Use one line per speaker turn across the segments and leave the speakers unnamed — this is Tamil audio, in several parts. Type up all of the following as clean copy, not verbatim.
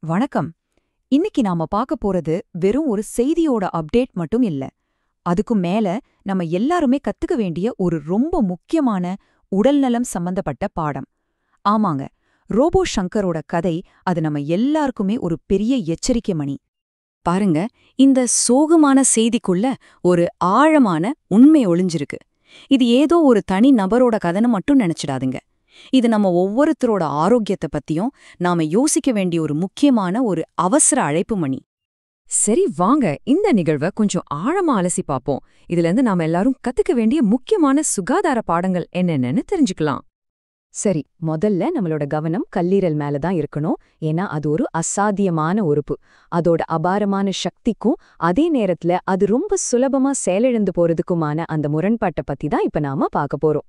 வணக்கம். இன்னைக்கு நாம பார்க்க போறது வெறும் ஒரு செய்தியோட அப்டேட் மட்டும் இல்ல. அதுக்கும் மேல நம்ம எல்லாருமே கத்துக்க வேண்டிய ஒரு ரொம்ப முக்கியமான உடல்நலம் சம்பந்தப்பட்ட பாடம். ஆமாங்க, ரோபோ ஷங்கரோட கதை அது நம்ம எல்லாருக்குமே ஒரு பெரிய எச்சரிக்கை மணி. பாருங்க, இந்த சோகமான செய்திக்குள்ள ஒரு ஆழமான உண்மை ஒளிஞ்சிருக்கு. இது ஏதோ ஒரு தனி நபரோட கதைன்னு மட்டும் நினைச்சிடாதுங்க. இது நம்ம ஒவ்வொருத்தரோட ஆரோக்கியத்தை பத்தியும் நாம யோசிக்க வேண்டிய ஒரு முக்கியமான ஒரு அவசர அழைப்பு மணி.
சரி, வாங்க இந்த நிகழ்வை கொஞ்சம் ஆழமா அலசி பாப்போம். இதுல இருந்து நாம எல்லாரும் கத்துக்க வேண்டிய முக்கியமான சுகாதார பாடங்கள் என்னென்னு தெரிஞ்சுக்கலாம். சரி, முதல்ல நம்மளோட கவனம் கல்லீரல் மேலதான் இருக்கணும். ஏன்னா அது ஒரு அசாத்தியமான உறுப்பு. அதோட அபாரமான சக்திக்கும் அதே நேரத்துல அது ரொம்ப சுலபமா செயலிழந்து போறதுக்குமான அந்த முரண்பாட்டை பத்தி தான் இப்ப நாம பார்க்க போறோம்.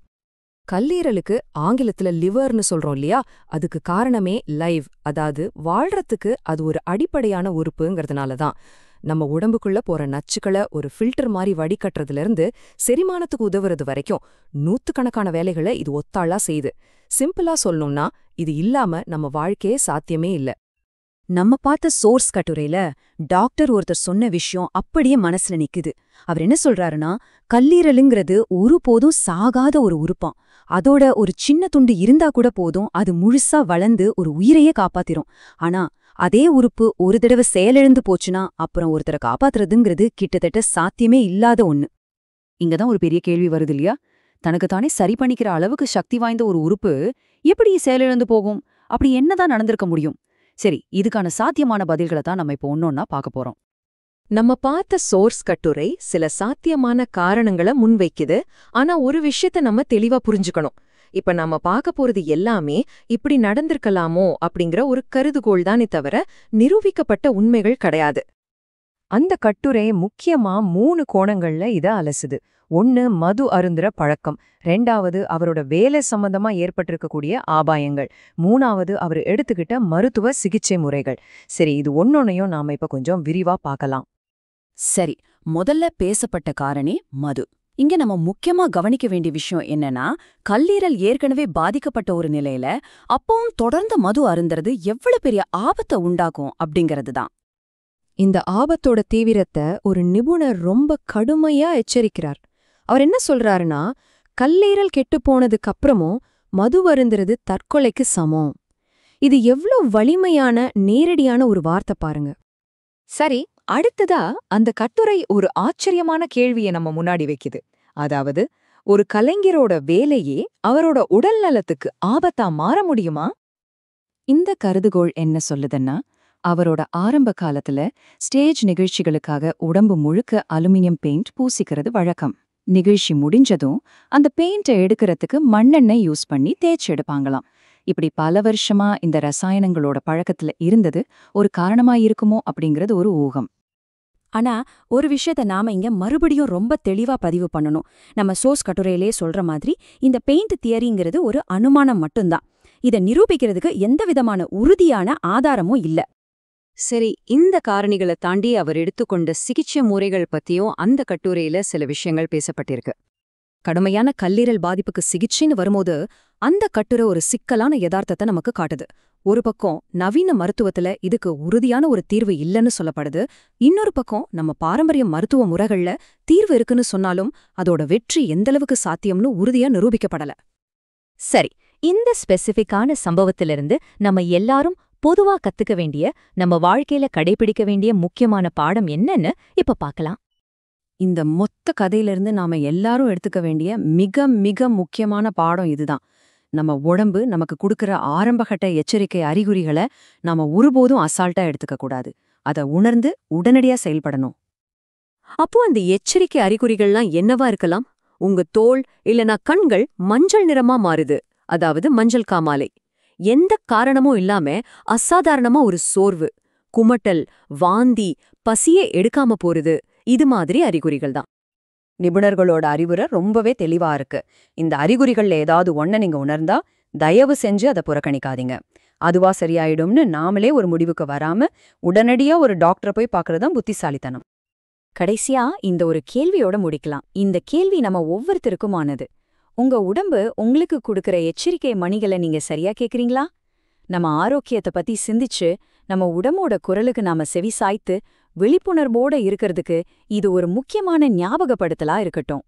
கல்லீரலுக்கு ஆங்கிலத்துல லிவர்னு சொல்றோம் இல்லையா, அதுக்கு காரணமே லைவ், அதாவது வாழ்றதுக்கு அது ஒரு அடிப்படையான உறுப்புங்கிறதுனால தான். நம்ம உடம்புக்குள்ள போற நச்சுக்களை ஒரு ஃபில்டர் மாதிரி வடிகட்டுறதுல இருந்து செரிமானத்துக்கு உதவுறது வரைக்கும் நூத்துக்கணக்கான வேலைகளை இது ஒத்தாளா செய்யுது. சிம்பிளா சொல்லணும்னா, இது இல்லாம நம்ம வாழ்க்கையே சாத்தியமே இல்ல.
நம்ம பார்த்த சோர்ஸ் கட்டுரையில டாக்டர் ஒருத்தர் சொன்ன விஷயம் அப்படியே மனசுல நிக்குது. அவர் என்ன சொல்றாருன்னா, கல்லீரலுங்கிறது ஒருபோதும் சாகாத ஒரு உறுப்பாம். அதோட ஒரு சின்ன துண்டு இருந்தா கூட போதும், அது முழுசா வளர்ந்து ஒரு உயிரையே காப்பாத்திரும். ஆனா அதே உறுப்பு ஒரு தடவை செயலிழந்து போச்சுன்னா அப்புறம் ஒருத்தரை காப்பாத்துறதுங்கிறது கிட்டத்தட்ட சாத்தியமே இல்லாத ஒண்ணு. இங்கதான் ஒரு பெரிய கேள்வி வருது இல்லையா? தனக்குத்தானே சரி பண்ணிக்கிற அளவுக்கு சக்தி வாய்ந்த ஒரு உறுப்பு எப்படி செயலிழந்து போகும்? அப்படி என்னதான் நடந்திருக்க முடியும்? சரி, இதுக்கான சாத்தியமான பதில்களை தான் நம்ம இப்போ ஒன்னொன்னா பார்க்க போறோம்.
நம்ம பார்த்த சோர்ஸ் கட்டுரை சில சாத்தியமான காரணங்களை முன்வைக்குது. ஆனா ஒரு விஷயத்த நம்ம தெளிவா புரிஞ்சுக்கணும். இப்ப நம்ம பார்க்க போறது எல்லாமே இப்படி நடந்திருக்கலாமோ அப்படிங்கிற ஒரு கருதுகோள் தானே தவிர நிரூபிக்கப்பட்ட உண்மைகள் கிடையாது. அந்த கட்டுரை முக்கியமா 3 கோணங்கள்ல இத அலசுது. 1, மது அருந்துற பழக்கம். 2வது, அவரோட வேலை சம்பந்தமா ஏற்பட்டிருக்கக்கூடிய ஆபாயங்கள். 3வது, அவர் எடுத்துக்கிட்ட மருத்துவ சிகிச்சை முறைகள். சரி, இது ஒன்னொன்னையும் நாம இப்ப கொஞ்சம் விரிவா பார்க்கலாம்.
சரி, முதல்ல பேசப்பட்ட காரணி மது. இங்க நம்ம முக்கியமா கவனிக்க வேண்டிய விஷயம் என்னன்னா, கல்லீரல் ஏற்கனவே பாதிக்கப்பட்ட ஒரு நிலையில அப்பவும் தொடர்ந்து மது அருந்துறது எவ்வளவு பெரிய ஆபத்தை உண்டாக்கும் அப்படிங்கிறது தான்.
இந்த ஆபத்தோட தீவிரத்தை ஒரு நிபுணர் ரொம்ப கடுமையா எச்சரிக்கிறார். அவர் என்ன சொல்றாருன்னா, கல்லீரல் கெட்டுப்போனதுக்கு அப்புறமும் மது அருந்துறது தற்கொலைக்கு சமம். இது எவ்ளோ வலிமையான நேரடியான ஒரு வார்த்தை பாருங்க.
சரி, அடுத்ததா அந்த கட்டுரை ஒரு ஆச்சரியமான கேள்வியை நம்ம முன்னாடி வைக்குது. அதாவது, ஒரு கலைஞரோட வேலையே அவரோட உடல் நலத்துக்கு ஆபத்தா மாற முடியுமா? இந்த கருதுகோள் என்ன சொல்லுதுன்னா, அவரோட ஆரம்ப காலத்துல ஸ்டேஜ் நிகழ்ச்சிகளுக்காக உடம்பு முழுக்க அலுமினியம் பெயிண்ட் பூசிக்கிறது வழக்கம். நிகழ்ச்சி முடிஞ்சதும் அந்த பெயிண்டை எடுக்கிறதுக்கு மண்ணெண்ணெய் யூஸ் பண்ணி தேய்ச்சி எடுப்பாங்களாம். இப்படி பல வருஷமா இந்த ரசாயனங்களோட பழக்கத்துல இருந்தது ஒரு காரணமா இருக்குமோ அப்படிங்கிறது ஒரு ஊகம். ஆனா ஒரு விஷயத்த நாம இங்க மறுபடியும் ரொம்ப தெளிவா பதிவு பண்ணணும். நம்ம சோர்ஸ் கட்டுரையிலே சொல்ற மாதிரி இந்த பெயிண்ட் தியரிங்கிறது ஒரு அனுமானம் மட்டும்தான். இதை நிரூபிக்கிறதுக்கு எந்த விதமான உறுதியான ஆதாரமும் இல்ல.
சரி, இந்த காரணிகளை தாண்டி அவர் எடுத்துக்கொண்ட சிகிச்சை முறைகள் பத்தியும் அந்த கட்டுரையில சில விஷயங்கள் பேசப்பட்டிருக்கு.
கடுமையான கல்லீரல் பாதிப்புக்கு சிகிச்சைன்னு வரும்போது அந்த கட்டுரை ஒரு சிக்கலான யதார்த்தத்தை நமக்கு காட்டுது. ஒரு பக்கம் நவீன மருத்துவத்துல இதுக்கு உறுதியான ஒரு தீர்வு இல்லைன்னு சொல்லப்படுது. இன்னொரு பக்கம் நம்ம பாரம்பரிய மருத்துவ முறைகள்ல தீர்வு இருக்குன்னு சொன்னாலும் அதோட வெற்றி எந்தளவுக்கு சாத்தியம்னு உறுதியா நிரூபிக்கப்படல. சரி, இந்த ஸ்பெசிஃபிக்கான சம்பவத்திலிருந்து நம்ம எல்லாரும் பொதுவா கத்துக்க வேண்டிய, நம்ம வாழ்க்கையில கடைபிடிக்க வேண்டிய முக்கியமான பாடம் என்னன்னு இப்ப பார்க்கலாம். இந்த மொத்த கதையிலிருந்து நாம எல்லாரும் எடுத்துக்க வேண்டிய மிக மிக முக்கியமான பாடம் இதுதான். நம்ம உடம்பு நமக்கு கொடுக்கிற ஆரம்பகட்ட எச்சரிக்கை அறிகுறிகளை நாம ஒருபோதும் அசால்ட்டா எடுத்துக்க கூடாது. அதை உணர்ந்து உடனடியா செயல்படணும்.
அப்போ அந்த எச்சரிக்கை அறிகுறிகள்லாம் என்னவா இருக்கலாம்? உங்க தோல் இல்லனா கண்கள் மஞ்சள் நிறமா மாறுது, அதாவது மஞ்சள் காமாலை. எந்த காரணமும் இல்லாம அசாதாரணமா ஒரு சோர்வு, குமட்டல், வாந்தி, பசியே எடுக்காம போறது, இது மாதிரி அறிகுறிகள் தான். நிபுணர்களோட அறிவுரை ரொம்பவே தெளிவா இருக்கு. இந்த அறிகுறிகள்ல ஏதாவது ஒன்ன நீங்க உணர்ந்தா தயவு செஞ்சு அதை புறக்கணிக்காதீங்க. அதுவா சரியாயிடும்னு நாமளே ஒரு முடிவுக்கு வராம உடனடியா ஒரு டாக்டரை போய் பார்க்கறதுதான் புத்திசாலித்தனம். கடைசியா இந்த ஒரு கேள்வியோட முடிக்கலாம். இந்த கேள்வி நம்ம ஒவ்வொருத்தருக்குமானது. உங்க உடம்பு உங்களுக்கு கொடுக்கிற எச்சரிக்கை மணிகளை நீங்க சரியா கேக்குறீங்களா? நம்ம ஆரோக்கியத்தை பத்தி சிந்திச்சு நம்ம உடம்போட குரலுக்கு நாம செவி சாய்த்து விழிப்புணர்வோட இருக்கிறதுக்கு இது ஒரு முக்கியமான ஞாபகப்படுத்தலா இருக்கட்டும்.